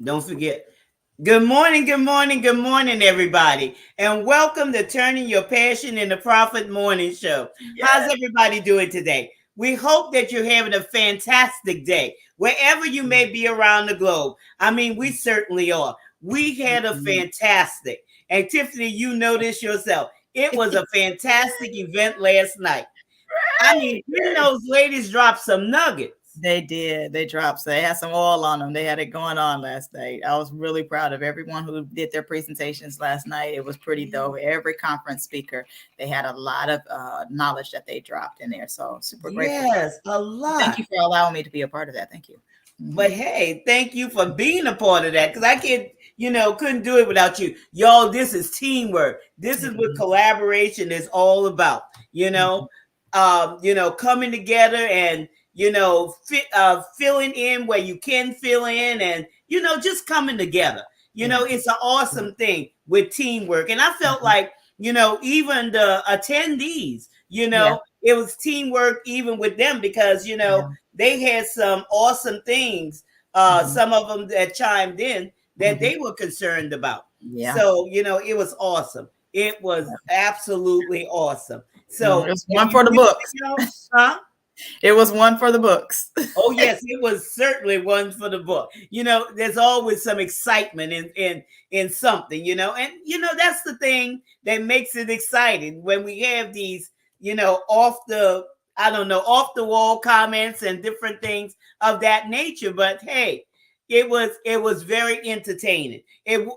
Don't forget. Good morning, good morning, good morning, everybody. And welcome to Turning Your Passion into Profit Morning Show. How's Yes. everybody doing today? We hope that you're having a fantastic day, wherever you may be around the globe. I mean, we certainly are. We had a fantastic, and Tiffany, you know this yourself. It was a fantastic event last night. I mean, didn't Right. those ladies drop some nuggets? They did. They dropped. They had some oil on them. They had it going on last night. I was really proud of everyone who did their presentations last night. It was pretty dope. Every conference speaker, they had a lot of knowledge that they dropped in there. So super grateful for Yes, a it. Thank lot. you for allowing me to be a part of that. Thank you. But hey, thank you for being a part of that because I couldn't do it without you. Y'all, this is teamwork. This is what collaboration is all about. Coming together and filling in where you can fill in, and just coming together. It's an awesome thing with teamwork, and I felt like even the attendees, Yeah. it was teamwork even with them because Yeah. they had some awesome things. Mhm. Some of them that chimed in that Mhm. they were concerned about. Yeah. So it was awesome. It was absolutely awesome. It So was if one you for the missed it, books. y'all, huh? It was one for the books. Oh yes, it was certainly one for the book. There's always some excitement in something, and that's the thing that makes it exciting when we have these, off the I don't know, off the wall comments and different things of that nature. But hey, it was very entertaining.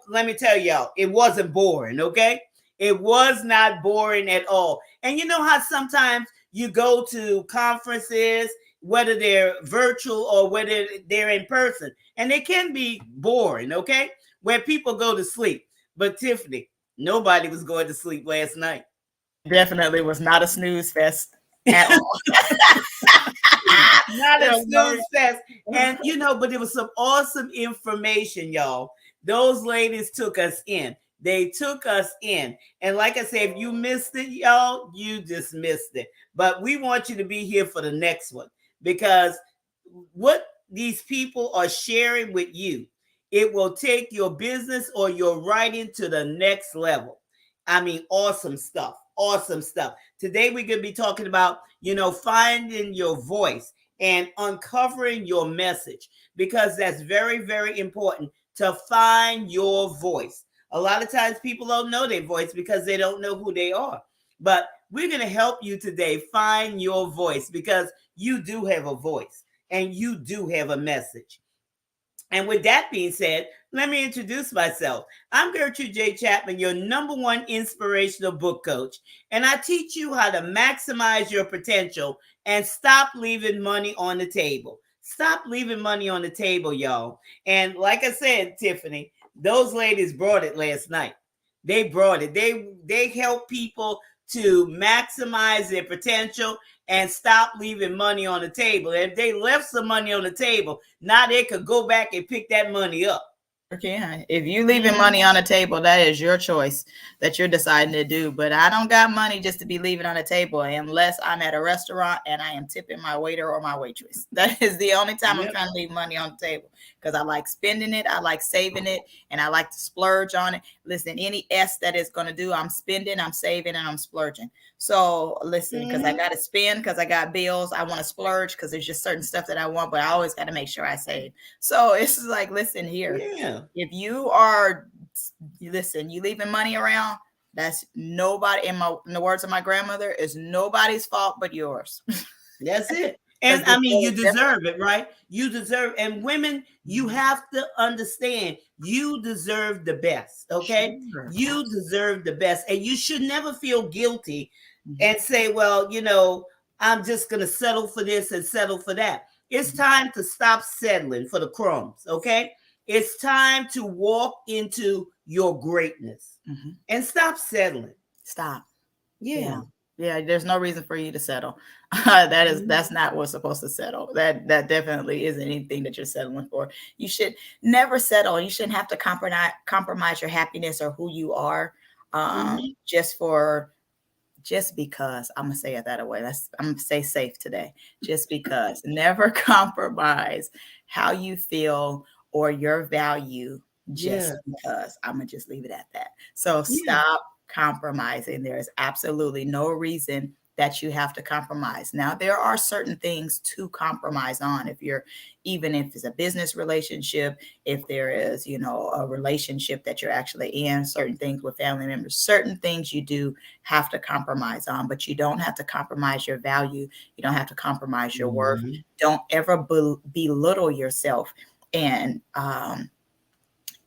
Let me tell y'all, it wasn't boring. Okay, it was not boring at all. And you know how sometimes you go to conferences, whether they're virtual or whether they're in person. And they can be boring, okay? Where people go to sleep. But Tiffany, nobody was going to sleep last night. It definitely was not a snooze fest at all. Not There a was no snooze fest. And but it was some awesome information, y'all. Those ladies took us in. They took us in. And like I said, if you missed it, y'all, you just missed it. But we want you to be here for the next one because what these people are sharing with you, it will take your business or your writing to the next level. I mean, awesome stuff. Awesome stuff. Today we're going to be talking about, finding your voice and uncovering your message because that's very, very important to find your voice. A lot of times people don't know their voice because they don't know who they are. But we're going to help you today find your voice because you do have a voice and you do have a message. And with that being said, let me introduce myself. I'm Gertrude J. Chapman, your number one inspirational book coach, and I teach you how to maximize your potential and stop leaving money on the table. Stop leaving money on the table, y'all. And like I said, Tiffany, those ladies brought it last night. They brought it. They help people to maximize their potential and stop leaving money on the table. If they left some money on the table, now they could go back and pick that money up. Sure can. If you leaving Mhm. money on the table, that is your choice that you're deciding to do. But I don't got money just to be leaving on the table unless I'm at a restaurant and I am tipping my waiter or my waitress. That is the only time I'm Yep. trying to leave money on the table because I like spending it, I like saving it, and I like to splurge on it. Listen, any S that is going to do, I'm spending, I'm saving, and I'm splurging. So listen, because I Mhm. got to spend, because I got bills, I want to splurge because there's just certain stuff that I want, but I always got to make sure I save. So it's like, listen here, Yeah. if you are, listen, you leaving money around, that's nobody, in the words of my grandmother, is nobody's fault but yours. That's it. Because And the I mean, you bills definitely. deserve it, right? You deserve, and women, you have to understand you deserve the best, okay? Sure, You absolutely. deserve the best, and you should never feel guilty Mhm. and say, well, I'm just going to settle for this and settle for that. It's Mhm. time to stop settling for the crumbs, okay? It's time to walk into your greatness Mhm. and stop settling. Stop. Yeah. Yeah. Yeah, there's no reason for you to settle. That's Mhm. not what's supposed to settle. That definitely isn't anything that you're settling for. You should never settle. You shouldn't have to compromise your happiness or who you are, Mhm. just for, just because. I'm gonna say it that way. I'm gonna stay safe today. Just because. Never compromise how you feel or your value just Yeah. because. I'm going to just leave it at that. So Yeah. stop compromising. There is absolutely no reason that you have to compromise. Now, there are certain things to compromise on. Even if it's a business relationship, if there is, a relationship that you're actually in, certain things with family members, certain things you do have to compromise on, but you don't have to compromise your value. You don't have to compromise your worth. Mhm. Don't ever belittle yourself and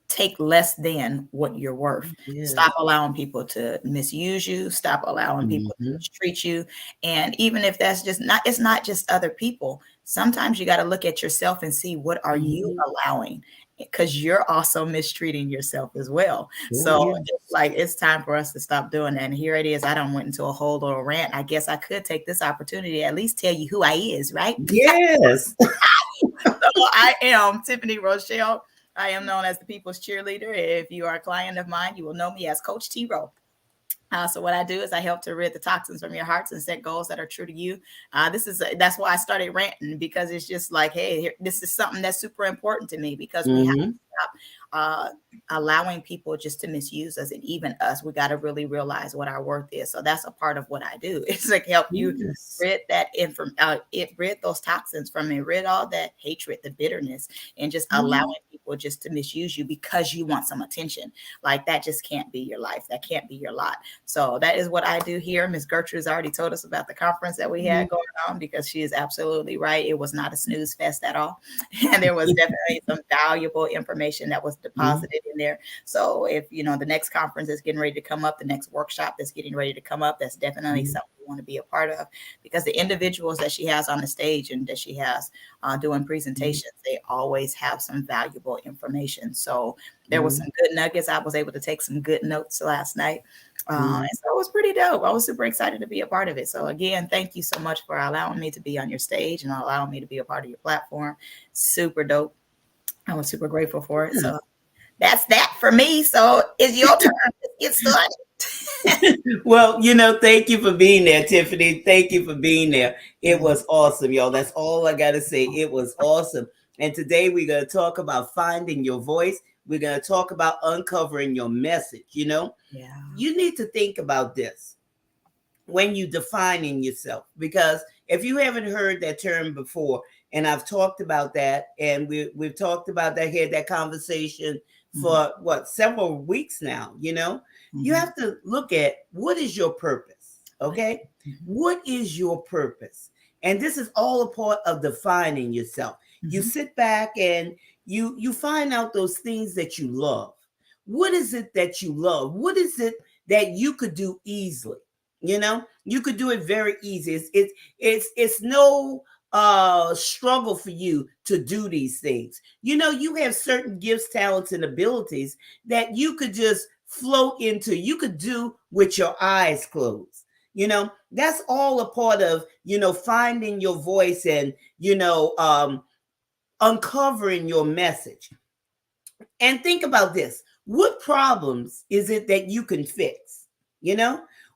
take less than what you're worth. Yeah. Stop allowing people to misuse you. Stop allowing people to Mhm. mistreat you. And even if that's it's not just other people. Sometimes you got to look at yourself and see, what are you Mhm. allowing? Because you're also mistreating yourself as well. Oh, So yeah. it's time for us to stop doing that. And here it is. I done went into a whole little rant. I guess I could take this opportunity to at least tell you who I is, right? Yes. So I am Tiffany Rochelle. I am known as the People's Cheerleader. If you are a client of mine, you will know me as Coach T Rowe. So what I do is I help to rid the toxins from your hearts and set goals that are true to you. That's why I started ranting, because it's just like, hey, this is something that's super important to me, because we have to stop allowing people just to misuse us, and even us. We got to really realize what our worth is. So that's a part of what I do. It's like help you rid that rid those toxins from me, rid all that hatred, the bitterness, and just allowing people just to misuse you because you want some attention. Like, that just can't be your life. That can't be your lot. So that is what I do here. Miss Gertrude's already told us about the conference that we had going on, because she is absolutely right. It was not a snooze fest at all. And there was definitely some valuable information that was deposited in there. So if, the next conference is getting ready to come up, the next workshop that's getting ready to come up, that's definitely something we want to be a part of, because the individuals that she has on the stage and that she has doing presentations, they always have some valuable information. So there was some good nuggets. I was able to take some good notes last night. And so it was pretty dope. I was super excited to be a part of it. So again, thank you so much for allowing me to be on your stage and allowing me to be a part of your platform. Super dope. I was super grateful for it. So that's that for me. So it's your turn. Let's get started. Well, thank you for being there, Tiffany. Thank you for being there. It was awesome, y'all. That's all I got to say. It was awesome. And today we're going to talk about finding your voice. We're going to talk about uncovering your message. You need to think about this when you defining yourself, because if you haven't heard that term before, and I've talked about that, and we've talked about that, had that conversation for several weeks now, you have to look at, what is your purpose? Okay. What is your purpose? And this is all a part of defining yourself. You sit back and you find out those things that you love. What is it that you love? What is it that you could do easily? You could do it very easy. It's no struggle for you to do these things. You have certain gifts, talents, and abilities that you could just float into. You could do with your eyes closed. That's all a part of finding your voice and uncovering your message. And think about this. What problems is it that you can fix?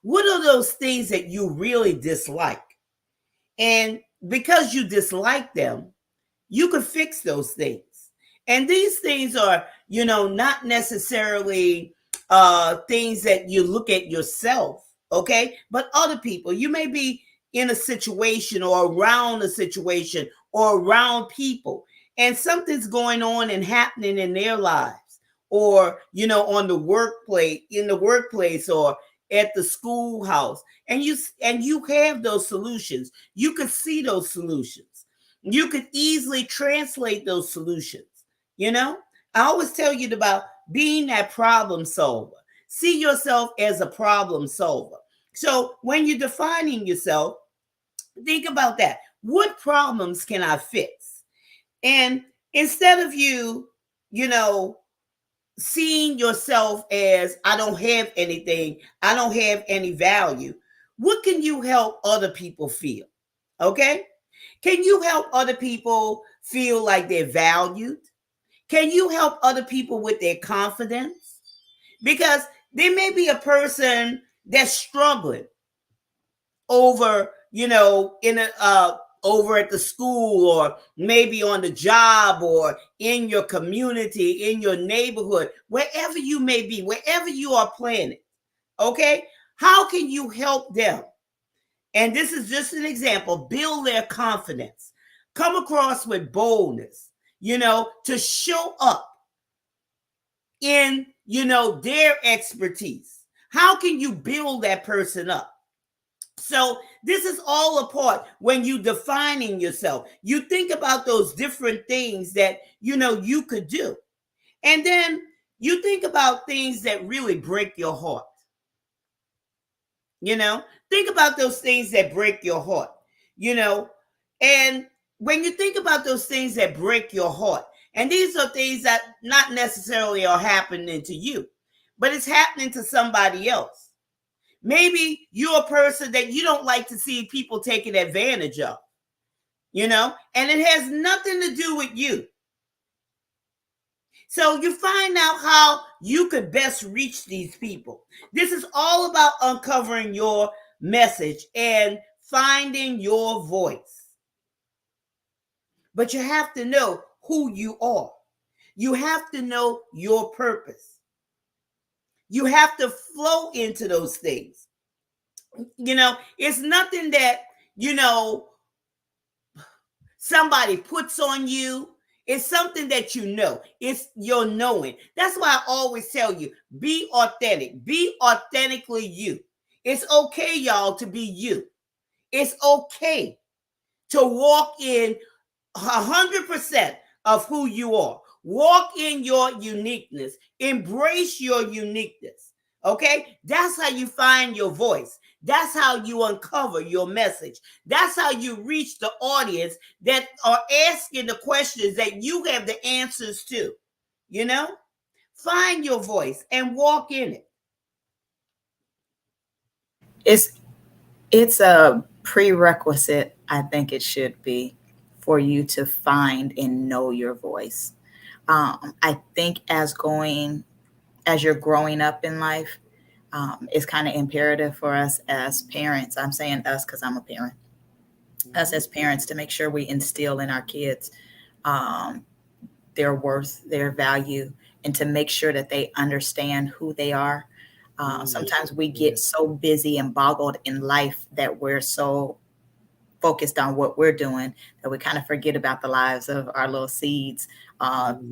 What are those things that you really dislike? And because you dislike them, you can fix those things. And these things are, not necessarily things that you look at yourself, okay? But other people. You may be in a situation or around a situation or around people, and something's going on and happening in their lives, or on the workplace, in the workplace, or at the schoolhouse, and you have those solutions. You could see those solutions. You could easily translate those solutions. I always tell you about being that problem solver. See yourself as a problem solver. So when you're defining yourself, think about that. What problems can I fix? And instead of you seeing yourself as, I don't have anything, I don't have any value, what can you help other people feel? Okay? Can you help other people feel like they're valued? Can you help other people with their confidence? Because there may be a person that's struggling over, in a over at the school, or maybe on the job, or in your community, in your neighborhood, wherever you may be, wherever you are planning. Okay, how can you help them? And this is just an example. Build their confidence, come across with boldness, to show up in, their expertise. How can you build that person up? So this is all a part when you defining yourself. You think about those different things that, you could do. And then you think about things that really break your heart. Think about those things that break your heart, and when you think about those things that break your heart, and these are things that not necessarily are happening to you, but it's happening to somebody else. Maybe you're a person that you don't like to see people taken advantage of, and it has nothing to do with you. So you find out how you could best reach these people. This is all about uncovering your message and finding your voice. But you have to know who you are. You have to know your purpose. You have to flow into those things. It's nothing that, somebody puts on you. It's something that you know. It's your knowing. That's why I always tell you, be authentic. Be authentically you. It's okay, y'all, to be you. It's okay to walk in 100% of who you are. Walk in your uniqueness. Embrace your uniqueness. Okay? That's how you find your voice. That's how you uncover your message. That's how you reach the audience that are asking the questions that you have the answers to. Find your voice and walk in it. It's a prerequisite, I think it should be, for you to find and know your voice. I think as you're growing up in life, it's kind of imperative for us as parents. I'm saying us because I'm a parent. Us as parents, to make sure we instill in our kids their worth, their value, and to make sure that they understand who they are. Sometimes we get so busy and boggled in life that we're so focused on what we're doing that we kind of forget about the lives of our little seeds,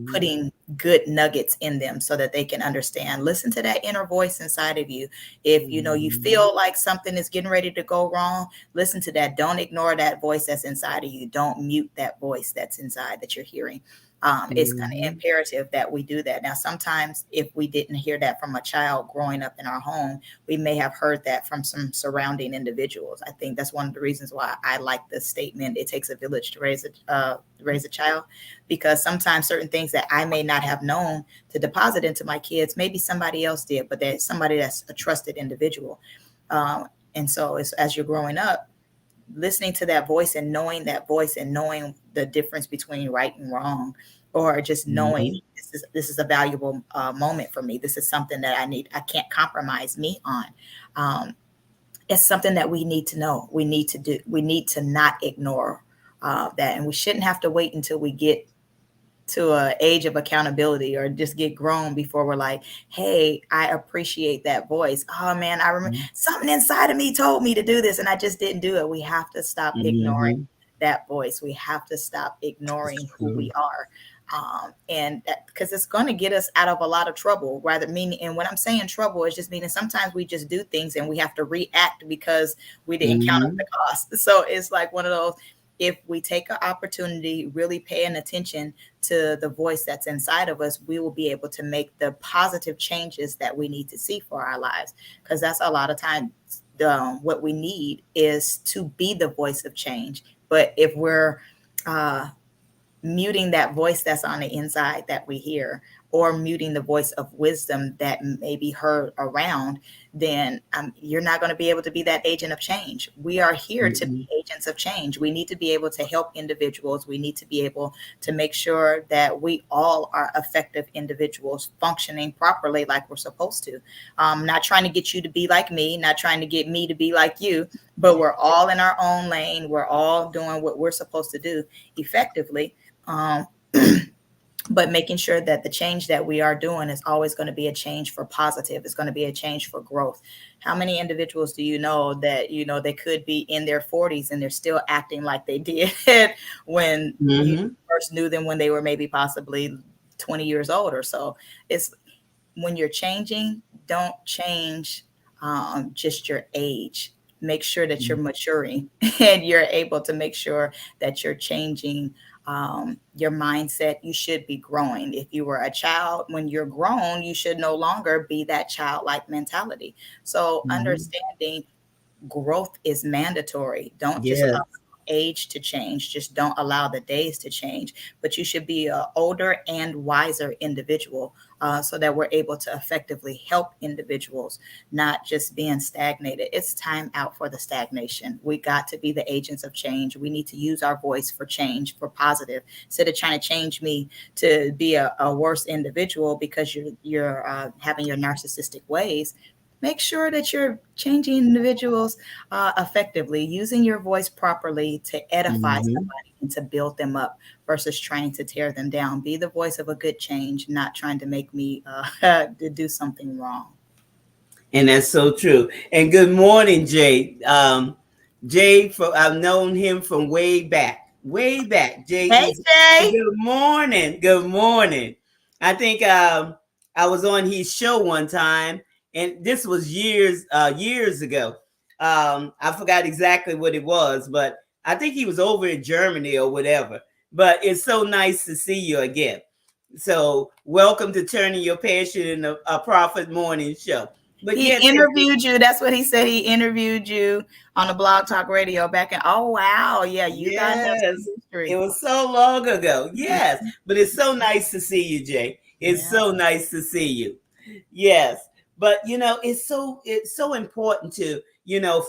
putting good nuggets in them so that they can understand. Listen to that inner voice inside of you. If you feel like something is getting ready to go wrong, listen to that. Don't ignore that voice that's inside of you. Don't mute that voice that's inside that you're hearing. It's kind of imperative that we do that. Now, sometimes if we didn't hear that from a child growing up in our home, we may have heard that from some surrounding individuals. I think that's one of the reasons why I like the statement, it takes a village to raise a child, because sometimes certain things that I may not have known to deposit into my kids, maybe somebody else did, but there's somebody that's a trusted individual. And so as you're growing up, listening to that voice and knowing the difference between right and wrong, or just knowing this is a valuable moment for me. This is something that I can't compromise me on. It's something that we need to know. We need to do. We need to not ignore that, and we shouldn't have to wait until we get to an age of accountability or just get grown before we're like, hey, I appreciate that voice. Oh man, I remember something inside of me told me to do this and I just didn't do it. We have to stop ignoring that voice. We have to stop ignoring who we are. And because it's going to get us out of a lot of trouble, and when I'm saying trouble, it's just meaning sometimes we just do things and we have to react because we didn't count up the cost. So it's like one of those, if we take an opportunity, really paying attention to the voice that's inside of us, we will be able to make the positive changes that we need to see for our lives. Because that's a lot of times what we need is to be the voice of change. But if we're muting that voice that's on the inside that we hear, or muting the voice of wisdom that may be heard around, then you're not going to be able to be that agent of change. We are here to be agents of change. We need to be able to help individuals. We need to be able to make sure that we all are effective individuals functioning properly like we're supposed to. Not trying to get you to be like me, not trying to get me to be like you, but we're all in our own lane. We're all doing what we're supposed to do effectively. But making sure that the change that we are doing is always going to be a change for positive. It's going to be a change for growth. How many individuals do you know that, they could be in their 40s and they're still acting like they did when you first knew them, when they were maybe possibly 20 years old or so? It's when you're changing, don't change just your age. Make sure that you're maturing and you're able to make sure that you're changing your mindset. You should be growing. If you were a child, when you're grown, you should no longer be that childlike mentality. So understanding growth is mandatory. Don't just allow age to change. Just don't allow the days to change, but you should be an older and wiser individual so that we're able to effectively help individuals, not just being stagnated. It's time out for the stagnation. We got to be the agents of change. We need to use our voice for change, for positive, instead of trying to change me to be a worse individual because you're having your narcissistic ways. Make sure that you're changing individuals effectively, using your voice properly to edify somebody and to build them up versus trying to tear them down. Be the voice of a good change, not trying to make me to do something wrong. And that's so true. And good morning, Jay. Jay, I've known him from way back. Jay. Hey, Jay. Good morning. Good morning. I think I was on his show one time. And this was years ago. I forgot exactly what it was, but I think he was over in Germany or whatever. But it's so nice to see you again. So welcome to Turning Your Passion in a Profit Morning Show. But he interviewed you. That's what he said. He interviewed you on a Blog Talk Radio back in. Oh, wow. Yeah, you guys have some history. It was so long ago. Yes. But it's so nice to see you, Jay. It's so nice to see you. Yes. But, it's so important to,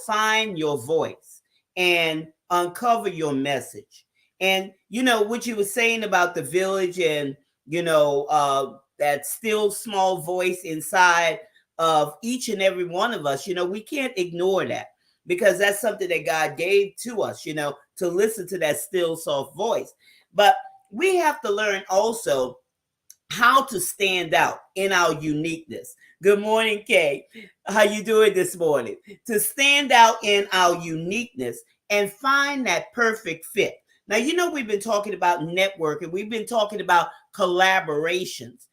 find your voice and uncover your message. And, what you were saying about the village and, that still small voice inside of each and every one of us, we can't ignore that because that's something that God gave to us, to listen to that still soft voice. But we have to learn also how to stand out in our uniqueness. Good morning, Kay. How you doing this morning? To stand out in our uniqueness and find that perfect fit. Now, we've been talking about networking. We've been talking about collaborations.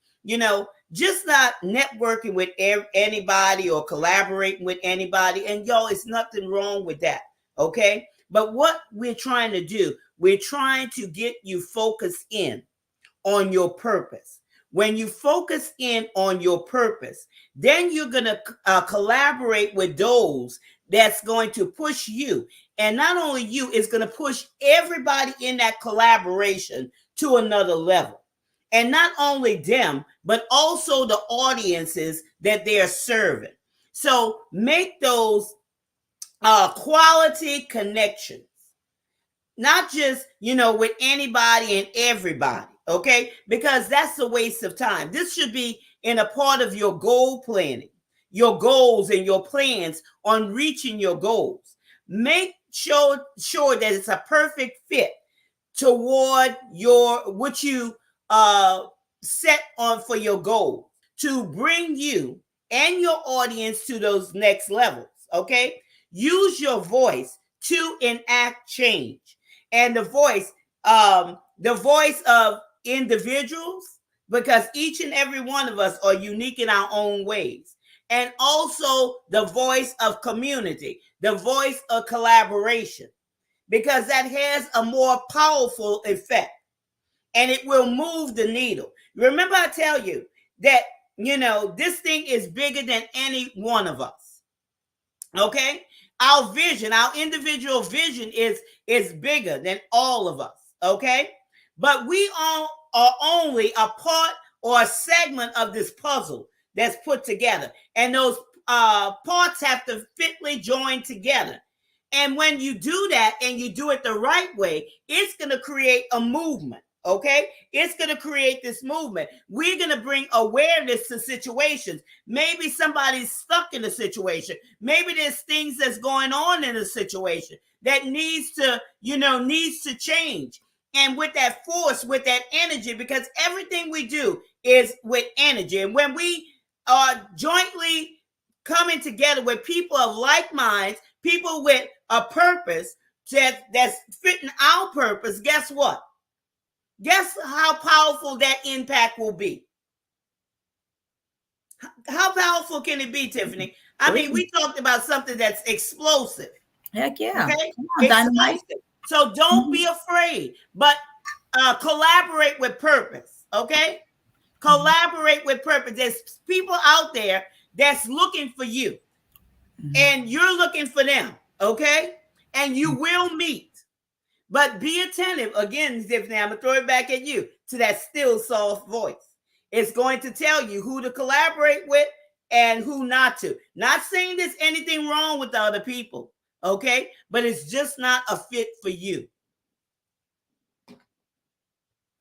Just not networking with anybody or collaborating with anybody. And it's nothing wrong with that. Okay. But what we're trying to do, we're trying to get you focused in on your purpose. When you focus in on your purpose, then you're going to collaborate with those that's going to push you. And not only you, it's going to push everybody in that collaboration to another level. And not only them, but also the audiences that they're serving. So make those quality connections, not just, with anybody and everybody. Okay, because that's a waste of time. This should be in a part of your goal planning, your goals and your plans on reaching your goals. Make sure that it's a perfect fit toward what you set on for your goal to bring you and your audience to those next levels. Okay, use your voice to enact change, and the voice of individuals, because each and every one of us are unique in our own ways, and also the voice of community, the voice of collaboration, because that has a more powerful effect and it will move the needle. Remember, I tell you that, this thing is bigger than any one of us. Okay. Our vision, our individual vision is bigger than all of us. Okay. But we all are only a part or a segment of this puzzle that's put together. And those parts have to fitly join together. And when you do that and you do it the right way, it's going to create a movement. Okay, it's going to create this movement. We're going to bring awareness to situations. Maybe somebody's stuck in a situation. Maybe there's things that's going on in a situation that needs to change. And with that force, with that energy, because everything we do is with energy. And when we are jointly coming together with people of like minds, people with a purpose that's fitting our purpose, guess what? Guess how powerful that impact will be. How powerful can it be, Tiffany? I mean, we talked about something that's explosive. Heck yeah. Okay? Dynamite. So don't be afraid, but collaborate with purpose. Okay? Collaborate with purpose. There's people out there that's looking for you, and you're looking for them. Okay? And you will meet. But be attentive. Again, Tiffany, I'm going to throw it back at you, to that still soft voice. It's going to tell you who to collaborate with and who not to. Not saying there's anything wrong with the other people, okay? But it's just not a fit for you.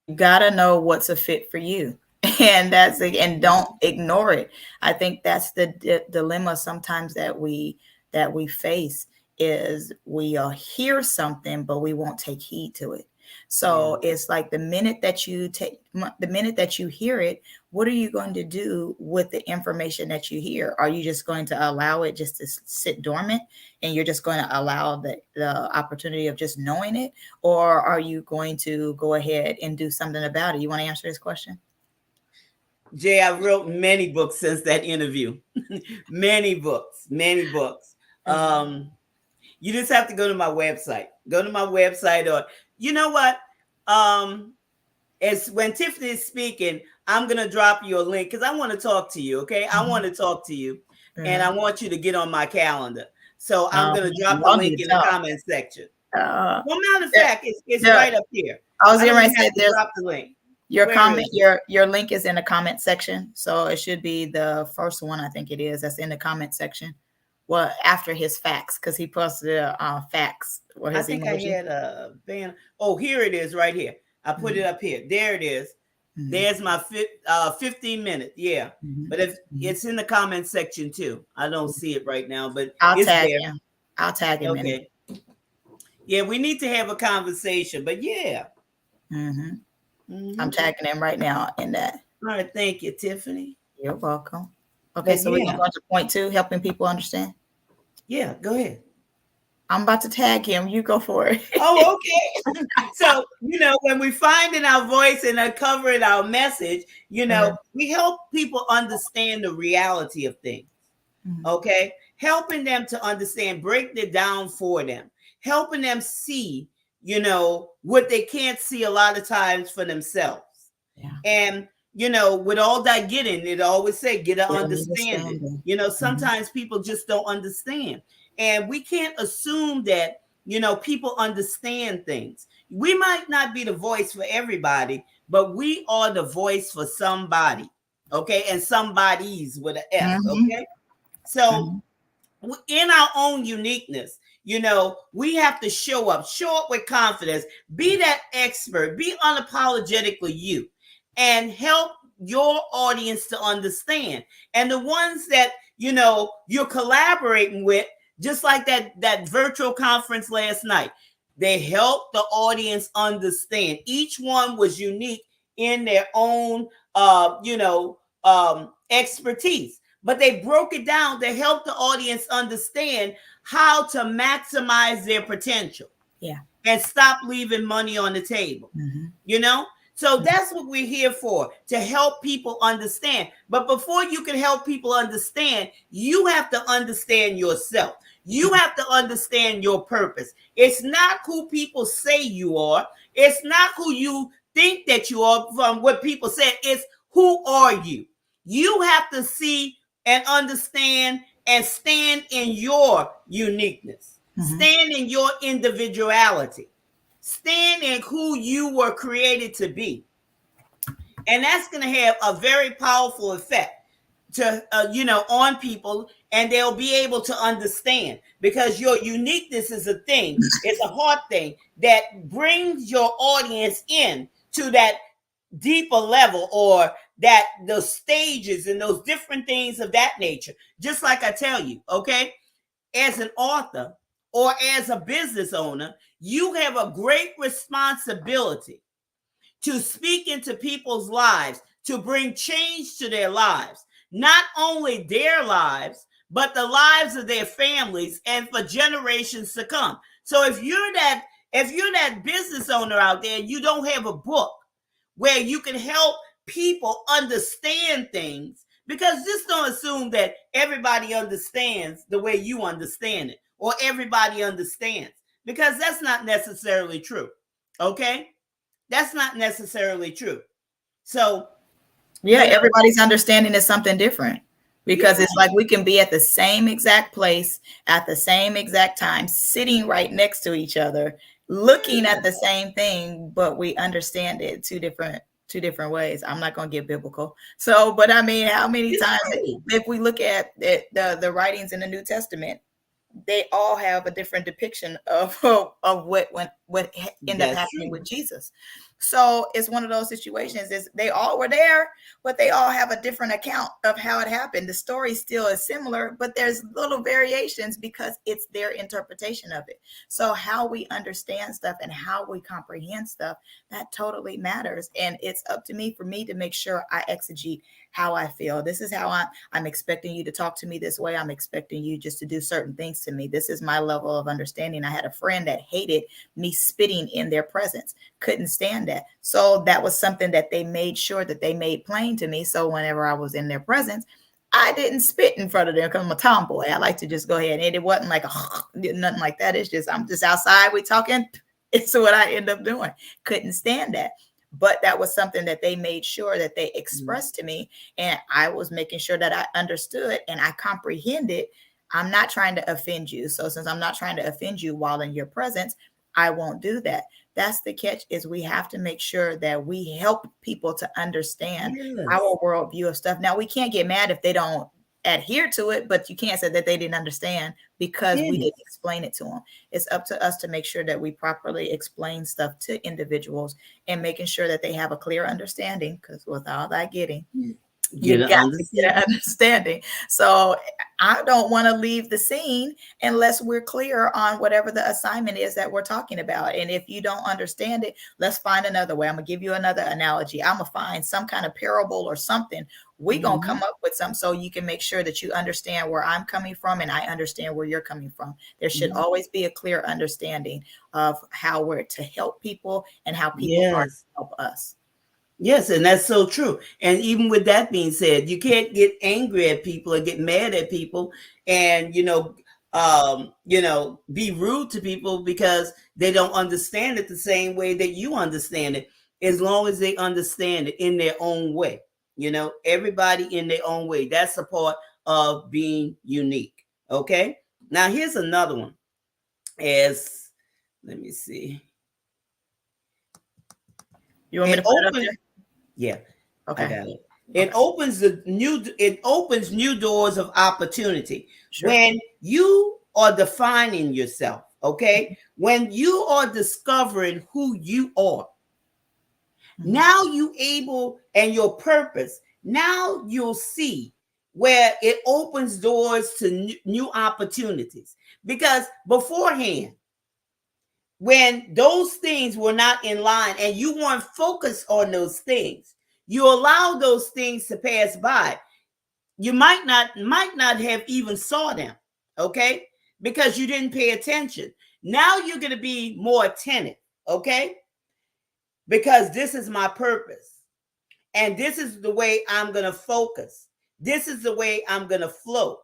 You got to know what's a fit for you. And don't ignore it. I think that's the dilemma sometimes that we face, is we hear something, but we won't take heed to it. So it's like the minute that you hear it, what are you going to do with the information that you hear? Are you just going to allow it just to sit dormant, and you're just going to allow the opportunity of just knowing it? Or are you going to go ahead and do something about it? You want to answer this question? Jay, I wrote many books since that interview. many books. You just have to go to my website. Or you know what? As when Tiffany is speaking, I'm gonna drop you a link because I want to talk to you. Okay, I want to talk to you, and I want you to get on my calendar. So I'm gonna drop the link in the comment section. Well, matter of fact, it's right up here. I was going to say, drop the link. Your link is in the comment section, so it should be the first one. I think it is. That's in the comment section. Well, after his facts, because he posted facts. I think I had a banner. Oh, here it is, right here. I put it up here. There it is. There's my 15 minutes. Yeah, but it's in the comment section too. I don't see it right now, but I'll tag him. I'll tag him. Okay. Yeah, we need to have a conversation, but yeah. I'm tagging him right now in that. All right, thank you, Tiffany. You're welcome. Okay, so we're going to point 2, helping people understand. Yeah, go ahead. I'm about to tag him. You go for it. Oh, okay. So, when we find in our voice and uncovering our message, we help people understand the reality of things. Okay? Helping them to understand, break it down for them, helping them see, what they can't see a lot of times for themselves. Yeah. And with all that getting, it always say, get an understanding. Sometimes people just don't understand. And we can't assume that, people understand things. We might not be the voice for everybody, but we are the voice for somebody. Okay. And somebody's with an S. Okay. So in our own uniqueness, we have to show up with confidence, be that expert, be unapologetically you, and help your audience to understand. And the ones that, you're collaborating with, just like that virtual conference last night, they helped the audience understand. Each one was unique in their own, expertise, but they broke it down to help the audience understand how to maximize their potential. Yeah. And stop leaving money on the table. So that's what we're here for, to help people understand. But before you can help people understand, you have to understand yourself. You have to understand your purpose. It's not who people say you are. It's not who you think that you are from what people say. It's who are you? You have to see and understand and stand in your uniqueness. Stand in your individuality. Stand in who you were created to be. And that's going to have a very powerful effect. to on people, and they'll be able to understand, because your uniqueness is a thing. It's a heart thing that brings your audience in to that deeper level, or that those stages and those different things of that nature. Just like I tell you, okay, as an author or as a business owner, you have a great responsibility to speak into people's lives, to bring change to their lives, not only their lives, but the lives of their families and for generations to come. So if you're that business owner out there, you don't have a book where you can help people understand things, because just don't assume that everybody understands the way you understand it, or everybody understands, because that's not necessarily true. Okay? That's not necessarily true. So, yeah, everybody's understanding is something different, because it's like we can be at the same exact place at the same exact time, sitting right next to each other, looking at the same thing, but we understand it two different ways. I'm not going to get biblical. So, but I mean, how many times, if we look at it, the writings in the New Testament, they all have a different depiction of what ended up happening with Jesus. So it's one of those situations, is they all were there, but they all have a different account of how it happened. The story still is similar, but there's little variations because it's their interpretation of it. So how we understand stuff and how we comprehend stuff, that totally matters. And it's up to me, for me to make sure I exegete how I feel. This is how I'm expecting you to talk to me this way. I'm expecting you just to do certain things to me. This is my level of understanding. I had a friend that hated me spitting in their presence, couldn't stand that. So that was something that they made sure that they made plain to me. So whenever I was in their presence, I didn't spit in front of them, because I'm a tomboy. I like to just go ahead, and it wasn't like nothing like that. It's just, I'm just outside, we talking. It's what I end up doing. Couldn't stand that. But that was something that they made sure that they expressed to me. And I was making sure that I understood and I comprehended. I'm not trying to offend you. So since I'm not trying to offend you while in your presence, I won't do that. That's the catch, is we have to make sure that we help people to understand our worldview of stuff. Now, we can't get mad if they don't adhere to it, but you can't say that they didn't understand because we didn't explain it to them. It's up to us to make sure that we properly explain stuff to individuals, and making sure that they have a clear understanding, because with all that getting, you got to get an understanding. So I don't want to leave the scene unless we're clear on whatever the assignment is that we're talking about. And if you don't understand it, let's find another way. I'm going to give you another analogy. I'm going to find some kind of parable or something. We're going to come up with some, so you can make sure that you understand where I'm coming from and I understand where you're coming from. There should always be a clear understanding of how we're to help people and how people are to help us. Yes, and that's so true. And even with that being said, you can't get angry at people or get mad at people, and be rude to people because they don't understand it the same way that you understand it. As long as they understand it in their own way, everybody in their own way. That's a part of being unique. Okay. Now here's another one. Let me see. You want me to put it up there? Yeah. Okay. I got it. It opens new doors of opportunity. Sure. When you are defining yourself, okay? When you are discovering who you are, now you able, and your purpose, now you'll see where it opens doors to new opportunities. Because beforehand, when those things were not in line and you weren't focused on those things, you allow those things to pass by. You might not have even saw them, okay? Because you didn't pay attention. Now you're going to be more attentive, okay? Because this is my purpose. And this is the way I'm going to focus. This is the way I'm going to flow.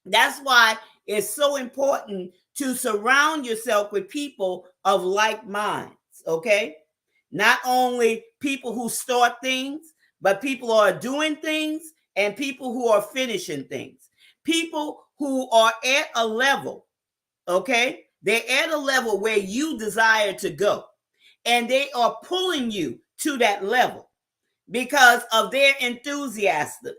That's why it's so important to surround yourself with people of like minds, okay? Not only people who start things, but people who are doing things and people who are finishing things. People who are at a level, okay? They're at a level where you desire to go. And they are pulling you to that level because of their enthusiasm,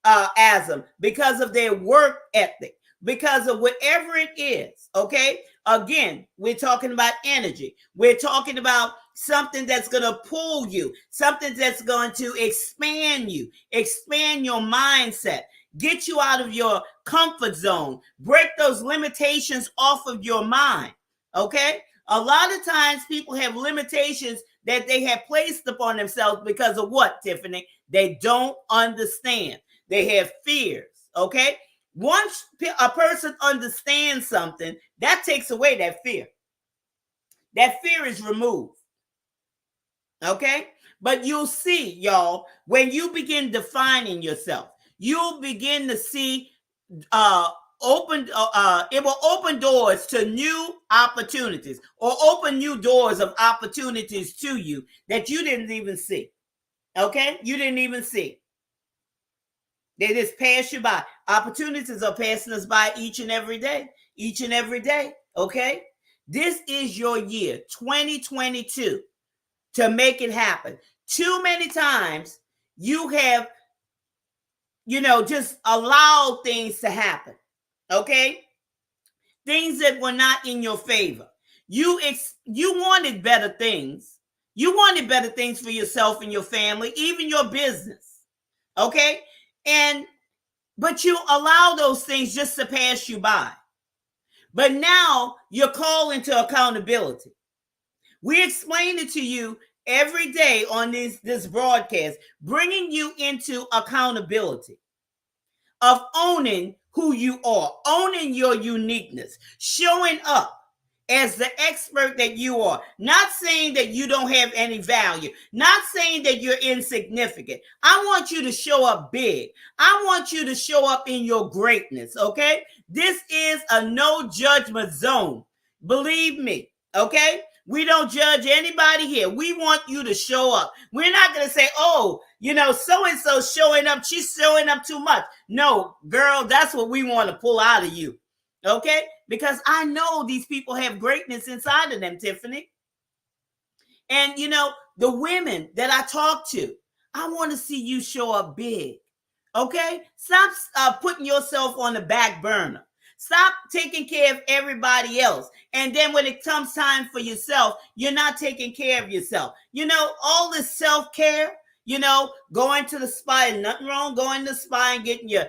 asm, because of their work ethic, because of whatever it is. Okay. Again, we're talking about energy. We're talking about something that's going to pull you, something that's going to expand you, expand your mindset, get you out of your comfort zone, break those limitations off of your mind. Okay. A lot of times people have limitations that they have placed upon themselves because of what, Tiffany? They don't understand. They have fears. Okay. Once a person understands something, that takes away that fear. That fear is removed. Okay. But you'll see, y'all, when you begin defining yourself, you'll begin to see it will open doors to new opportunities, or open new doors of opportunities to you that you didn't even see. Okay. You didn't even see. They just pass you by. Opportunities are passing us by each and every day. Each and every day. Okay. This is your year, 2022, to make it happen. Too many times you have, just allowed things to happen. Okay. Things that were not in your favor. You wanted better things. You wanted better things for yourself and your family, even your business. Okay. But you allow those things just to pass you by. But now you're called into accountability. We explain it to you every day on this broadcast, bringing you into accountability of owning who you are, owning your uniqueness, showing up as the expert that you are, not saying that you don't have any value, not saying that you're insignificant. I want you to show up big. I want you to show up in your greatness, okay? This is a no judgment zone. Believe me, okay? We don't judge anybody here. We want you to show up. We're not going to say, oh, so-and-so showing up. She's showing up too much. No, girl, that's what we want to pull out of you. Okay? Because I know these people have greatness inside of them, Tiffany. And, the women that I talk to, I want to see you show up big. Okay? Stop putting yourself on the back burner. Stop taking care of everybody else. And then when it comes time for yourself, you're not taking care of yourself. All this self-care, going to the spa, and nothing wrong going to the spa and getting your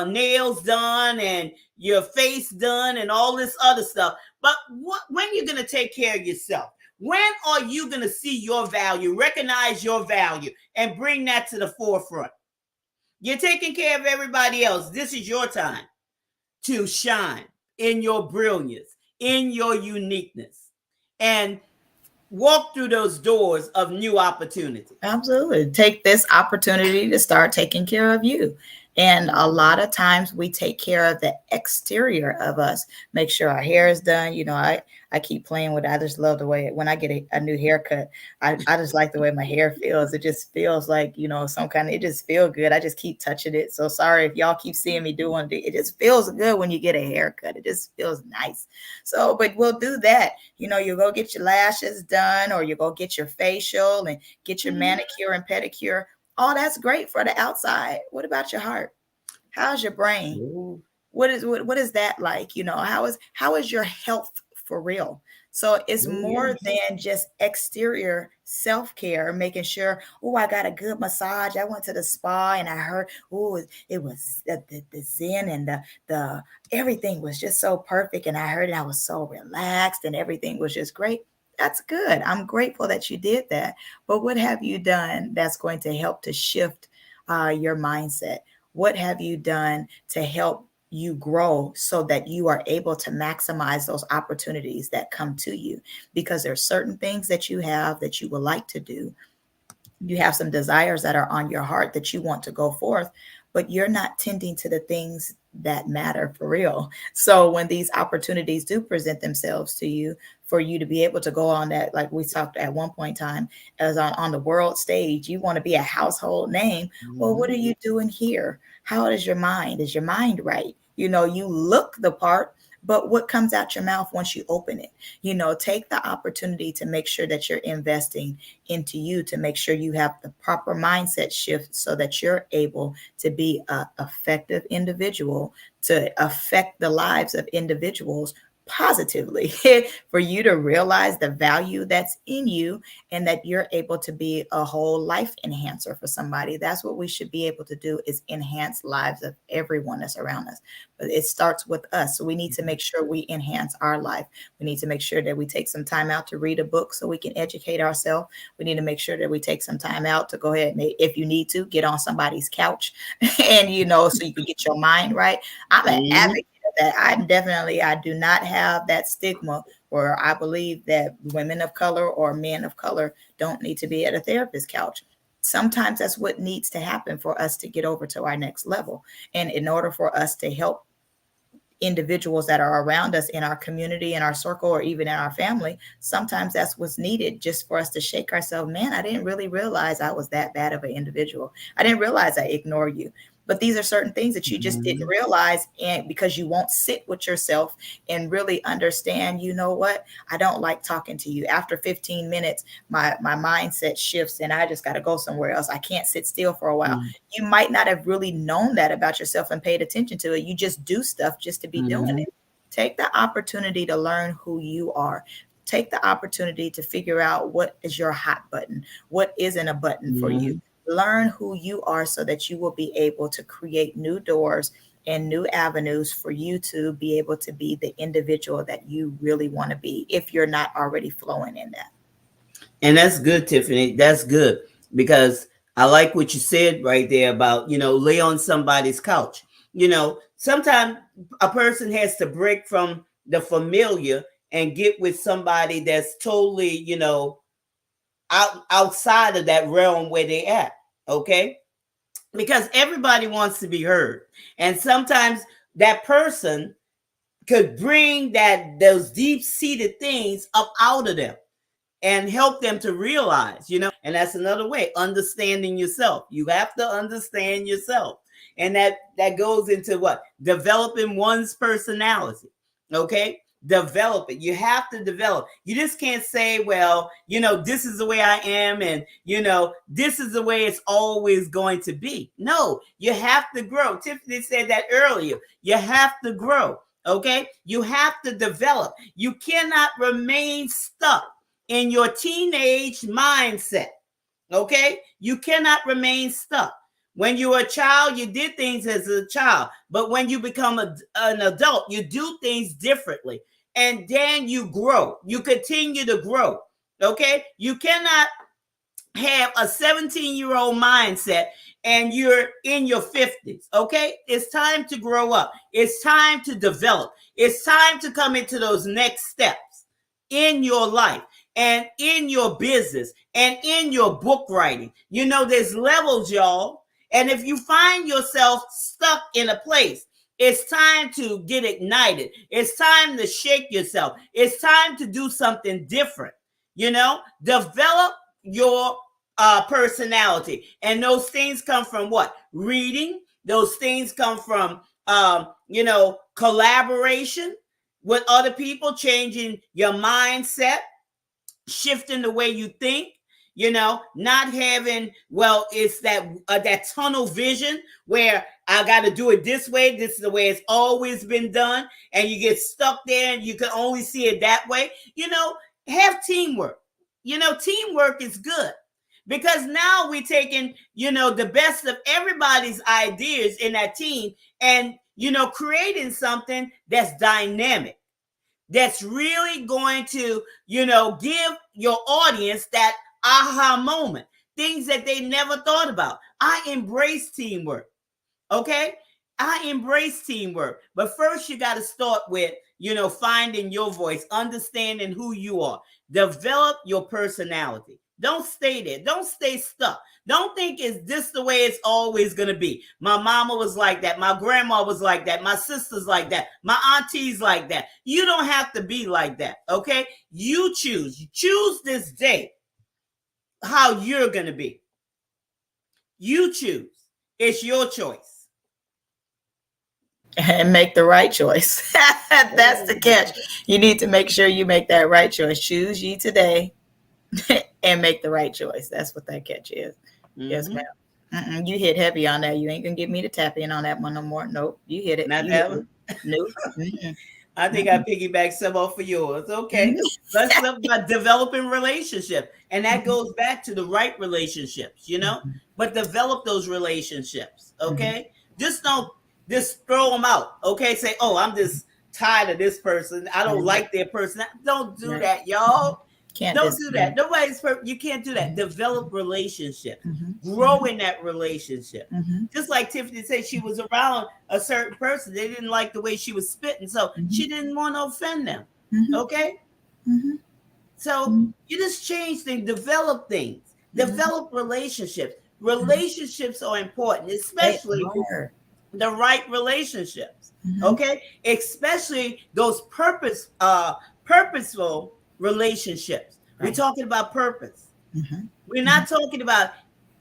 nails done and your face done and all this other stuff. But when are you going to take care of yourself? When are you going to see your value, recognize your value, and bring that to the forefront? You're taking care of everybody else. This is your time to shine in your brilliance, in your uniqueness, and walk through those doors of new opportunity. Absolutely. Take this opportunity to start taking care of you. And a lot of times we take care of the exterior of us, make sure our hair is done. I keep playing with it. I just love the way when I get a new haircut, I just like the way my hair feels. It just feels like, it just feels good. I just keep touching it. So sorry if y'all keep seeing me doing it. It just feels good when you get a haircut. It just feels nice. So, but we'll do that. You go get your lashes done, or you go get your facial and get your manicure and pedicure. Oh, that's great for the outside. What about your heart? How's your brain? Ooh. What is that like? How is your health for real? So it's more than just exterior self-care, making sure, I got a good massage. I went to the spa and I heard, it was the zen and the everything was just so perfect. And I heard it, I was so relaxed and everything was just great. That's good. I'm grateful that you did that. But what have you done that's going to help to shift your mindset? What have you done to help you grow so that you are able to maximize those opportunities that come to you? Because there are certain things that you have that you would like to do. You have some desires that are on your heart that you want to go forth, but you're not tending to the things that matter for real. So when these opportunities do present themselves to you, for you to be able to go on that, like we talked at one point in time, as on the world stage, you want to be a household name. Mm-hmm. Well, what are you doing here? How is your mind? Is your mind right? You look the part, but what comes out your mouth once you open it? Take the opportunity to make sure that you're investing into you, to make sure you have the proper mindset shift so that you're able to be an effective individual, to affect the lives of individuals positively, for you to realize the value that's in you and that you're able to be a whole life enhancer for somebody. That's what we should be able to do, is enhance lives of everyone that's around us. But it starts with us. So we need to make sure we enhance our life. We need to make sure that we take some time out to read a book so we can educate ourselves. We need to make sure that we take some time out to go ahead and, if you need to, get on somebody's couch and, so you can get your mind right. I'm an advocate of that. I do not have that stigma where I believe that women of color or men of color don't need to be at a therapist's couch. Sometimes that's what needs to happen for us to get over to our next level. And in order for us to help individuals that are around us in our community, in our circle, or even in our family, sometimes that's what's needed, just for us to shake ourselves. Man, I didn't really realize I was that bad of an individual. I didn't realize I ignored you. But these are certain things that you just didn't realize, and because you won't sit with yourself and really understand, you know what, I don't like talking to you. After 15 minutes, my mindset shifts and I just got to go somewhere else. I can't sit still for a while. You might not have really known that about yourself and paid attention to it. You just do stuff just to be doing it. Take the opportunity to learn who you are. Take the opportunity to figure out what is your hot button, what isn't a button for you. Learn who you are so that you will be able to create new doors and new avenues for you to be able to be the individual that you really want to be, if you're not already flowing in that. And that's good, Tiffany. That's good, because I like what you said right there about, lay on somebody's couch. Sometimes a person has to break from the and get with somebody that's totally, outside of that realm where they at. Okay. Because everybody wants to be heard. And sometimes that person could bring those deep-seated things up out of them and help them to realize, and that's another way, understanding yourself. You have to understand yourself. And that goes into what? Developing one's personality. Okay. Develop it. You have to develop. You just can't say, well, this is the way I am, and this is the way it's always going to be. No, you have to grow. Tiffany said that earlier. You have to grow. Okay. You have to develop. You cannot remain stuck in your teenage mindset. Okay. You cannot remain stuck. When you were a child, you did things as a child. But when you become an adult, you do things differently. And then you grow. You continue to grow. Okay? You cannot have a 17-year-old mindset and you're in your 50s. Okay? It's time to grow up. It's time to develop. It's time to come into those next steps in your life and in your business and in your book writing. There's levels, y'all. And if you find yourself stuck in a place, it's time to get ignited. It's time to shake yourself. It's time to do something different. Develop your personality. And those things come from what? Reading. Those things come from, collaboration with other people, changing your mindset, shifting the way you think. Not having, well, it's that tunnel vision where I got to do it this way. This is the way it's always been done. And you get stuck there and you can only see it that way. Have teamwork. Teamwork is good, because now we're taking, the best of everybody's ideas in that team and, creating something that's dynamic, that's really going to, give your audience that aha moment, things that they never thought about. I embrace teamwork. Okay. I embrace teamwork. But first you got to start with, finding your voice, understanding who you are, develop your personality. Don't stay there. Don't stay stuck. Don't think is this the way it's always going to be. My mama was like that. My grandma was like that. My sister's like that. My auntie's like that. You don't have to be like that. Okay. You choose. You choose this day how you're going to be. You choose. It's your choice. And make the right choice. That's the catch. You need to make sure you make that right choice. Choose ye today and make the right choice. That's what that catch is. Yes, ma'am. You hit heavy on that. You ain't gonna get me to tap in on that one no more. Nope. You hit it. Not You that hit one. it. Nope. I think I piggybacked some off of yours. Okay. Let's talk about developing relationships. And that goes back to the right relationships, but develop those relationships. Okay. Just don't just throw them out. Okay. Say, oh, I'm just tired of this person. I don't like their person. Don't do that, y'all. Don't do that. Nobody's perfect. You can't do that. Develop relationships. Grow in that relationship. Just like Tiffany said, she was around a certain person. They didn't like the way she was spitting, so she didn't want to offend them. Okay? So you just change things, develop things, develop relationships. Relationships are important, especially the right relationships. Okay? Especially those purposeful relationships. We're talking about purpose. We're not talking about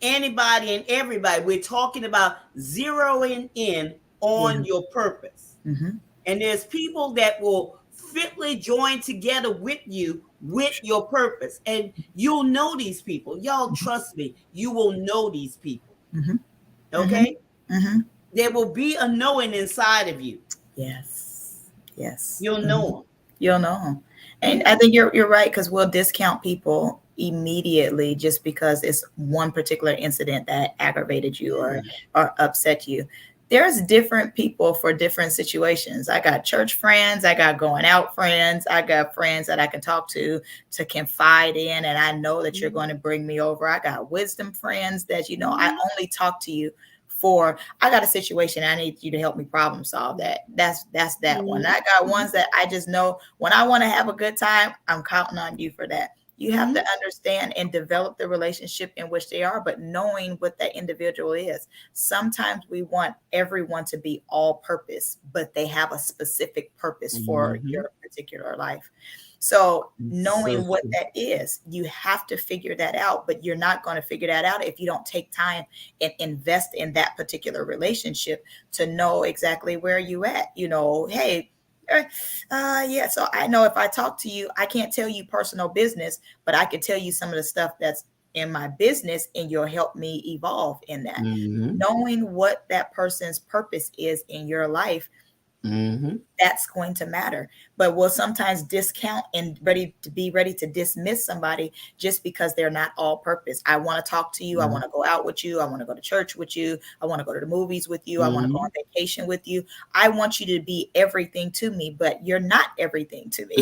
anybody and everybody. We're talking about zeroing in on your purpose. And there's people that will fitly join together with you with your purpose. And you'll know these people. Y'all trust me. You will know these people. Okay? There will be a knowing inside of you. Yes. You'll know them. You'll know them. And I think you're right, because we'll discount people immediately just because it's one particular incident that aggravated you or upset you. There's different people for different situations. I got church friends, I got going out friends, I got friends that I can talk to confide in, and I know that you're going to bring me over. I got wisdom friends that, I only talk to you for, I got a situation, I need you to help me problem solve that. That's that one. I got ones that I just know when I want to have a good time, I'm counting on you for that. You have to understand and develop the relationship in which they are, but knowing what that individual is. Sometimes we want everyone to be all purpose, but they have a specific purpose for your particular life. So knowing what that is, you have to figure that out, but you're not going to figure that out if you don't take time and invest in that particular relationship to know exactly where you at. Hey, so I know if I talk to you, I can't tell you personal business, but I can tell you some of the stuff that's in my business, and you'll help me evolve in that. Knowing what that person's purpose is in your life, that's going to matter. But we'll sometimes discount and ready to dismiss somebody just because they're not all purpose. I want to talk to you. I want to go out with you. I want to go to church with you. I want to go to the movies with you. I want to go on vacation with you. I want you to be everything to me, but you're not everything to me.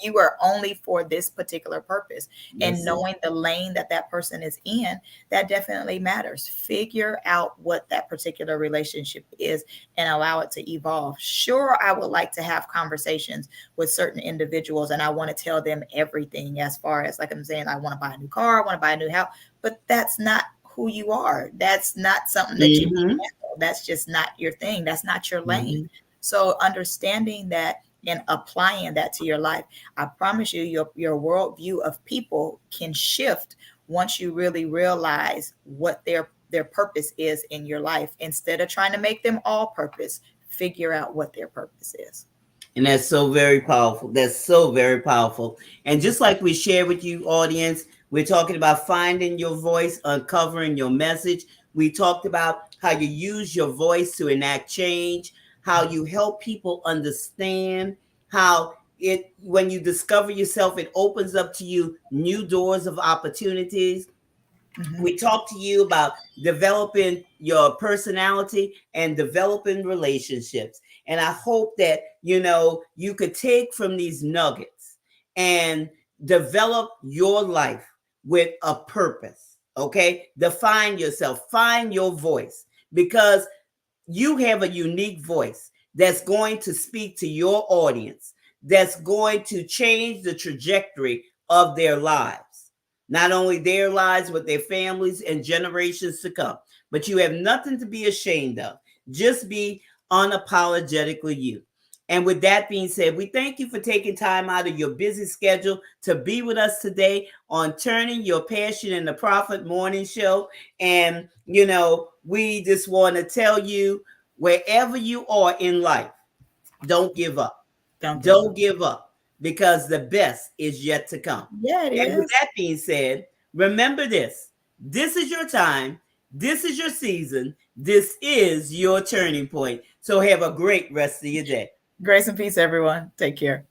You are only for this particular purpose. And knowing the lane that person is in, that definitely matters. Figure out what that particular relationship is and allow it to evolve. Sure, I would like to have conversations with certain individuals, and I want to tell them everything as far as, like I'm saying, I want to buy a new car, I want to buy a new house, but that's not who you are. That's not something that you can handle. That's just not your thing. That's not your lane. So understanding that and applying that to your life, I promise you, your worldview of people can shift once you really realize what their purpose is in your life. Instead of trying to make them all purpose, figure out what their purpose is. And that's so very powerful. That's so very powerful. And just like we share with you, audience, we're talking about finding your voice, uncovering your message. We talked about how you use your voice to enact change, how you help people understand, how when you discover yourself, it opens up to you new doors of opportunities. We talked to you about developing your personality and developing relationships. And I hope that, you could take from these nuggets and develop your life with a purpose. Okay. Define yourself, find your voice, because you have a unique voice that's going to speak to your audience, that's going to change the trajectory of their lives. Not only their lives, but their families and generations to come. But you have nothing to be ashamed of. Just be unapologetically you. And with that being said, we thank you for taking time out of your busy schedule to be with us today on Turning Your Passion into Profit Morning Show. And, we just want to tell you, wherever you are in life, don't give up. Don't Give up, because the best is yet to come. Yeah, it And with is. that being said, remember this. This is your time. This is your season. This is your turning point. So have a great rest of your day. Grace and peace, everyone. Take care.